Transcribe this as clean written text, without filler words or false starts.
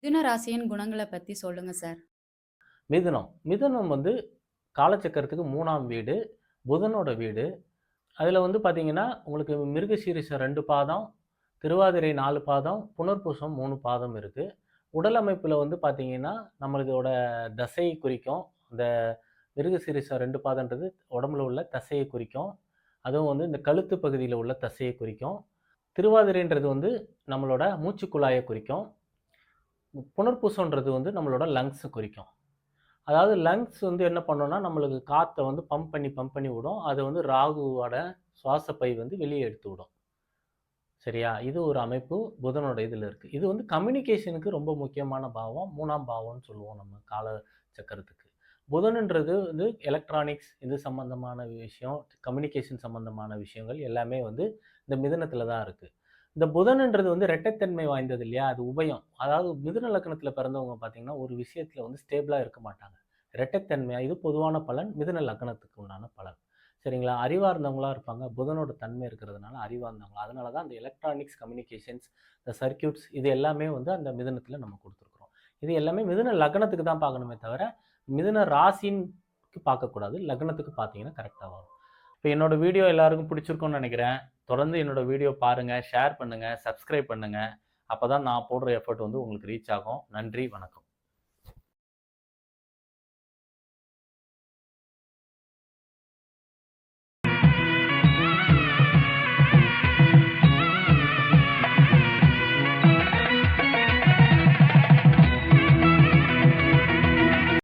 மிதுன ராசியின் குணங்கள பத்தி சொல்லுங்க சார். மிதுனம் வந்து காலச்சக்கரத்துக்கு 3ஆம் வீடு, புதனோட வீடு. அதில வந்து பார்த்தீங்கன்னா, உங்களுக்கு மிருகசீரிஷம் 2 பாதம், திருவாதிரை 4 பாதம், புனர்பூசம் 3 பாதம் இருக்கு. உடல் அமைப்பில வந்து பார்த்தீங்கன்னா, நம்மளதோட தசையை குறிக்கும். இந்த மிருகசீரிஷம் 2 பாதம்ன்றது உடம்புல உள்ள தசையை குறிக்கும். அதுவும் வந்து இந்த கழுத்து பகுதியில உள்ள தசையை குறிக்கும். திருவாதிரைன்றது வந்து நம்மளோட மூச்சுக்குழாய குறிக்கும். புனர்பூசம்ன்றது வந்து நம்மளோட லங்ஸ குறிக்கும். அதாவது லங்ஸ் வந்து என்ன பண்ணும்னா, நம்மளுக்கு காத்த வந்து பம்ப் பண்ணி விடும். அது வந்து ராகுவோட சுவாச பை வந்து வெளிய எடுத்து விடும். சரியா? இது ஒரு அமைப்பு புதனோட இதுல இருக்கு. இது வந்து கம்யூனிகேஷனுக்கு ரொம்ப முக்கியமான பாவம். 3ஆம் பாவம்னு சொல்லுவோம் நம்ம கால சக்கரத்துக்கு. புதன்ன்றது வந்து எலக்ட்ரானிக்ஸ் இது சம்மந்தமான விஷயம், கம்யூனிகேஷன் சம்மந்தமான விஷயங்கள் எல்லாமே வந்து இந்த மிதுனத்தில தான் இருக்கு. இந்த புதன்ன்றது வந்து இரட்டைத்தன்மை வாய்ந்தது இல்லையா? அது உபயம். அதாவது மிதுன லக்னத்தில பிறந்தவங்க பார்த்தீங்கன்னா, ஒரு விஷயத்தில வந்து ஸ்டேபிளா இருக்க மாட்டாங்க. இரட்டைத்தன்மையா இது பொதுவான பலன். மிதுன லக்னத்துக்கு உண்டான பலன். சரிங்களா? அறிவார்ந்தவங்களா இருப்பாங்க. புதனோட தன்மை இருக்கிறதுனால அறிவார்ந்தவங்க. அதனால தான் அந்த எலக்ட்ரானிக்ஸ், கம்யூனிகேஷன்ஸ், இந்த சர்க்யூட்ஸ் இது எல்லாமே வந்து அந்த மிதுனத்தில நம்ம குடுத்துருக்குறோம். இது எல்லாமே மிதுன லக்னத்துக்கு தான் பார்க்கணுமே தவிர, மிதுன ராசிக்கு பார்க்கக்கூடாது. லக்னத்துக்கு பார்த்தீங்கன்னா கரெக்ட்டா வரும். இப்ப என்னோட வீடியோ எல்லாருக்கும் பிடிச்சிருக்கும்னு நெனைக்கிறேன். தொடர்ந்து என்னோட வீடியோ பாருங்க, ஷேர் பண்ணுங்க, சப்ஸ்கிரைப் பண்ணுங்க. அப்பதான் நான் போடுற எஃபோர்ட் வந்து உங்களுக்கு ரீச் ஆகும். நன்றி, வணக்கம்.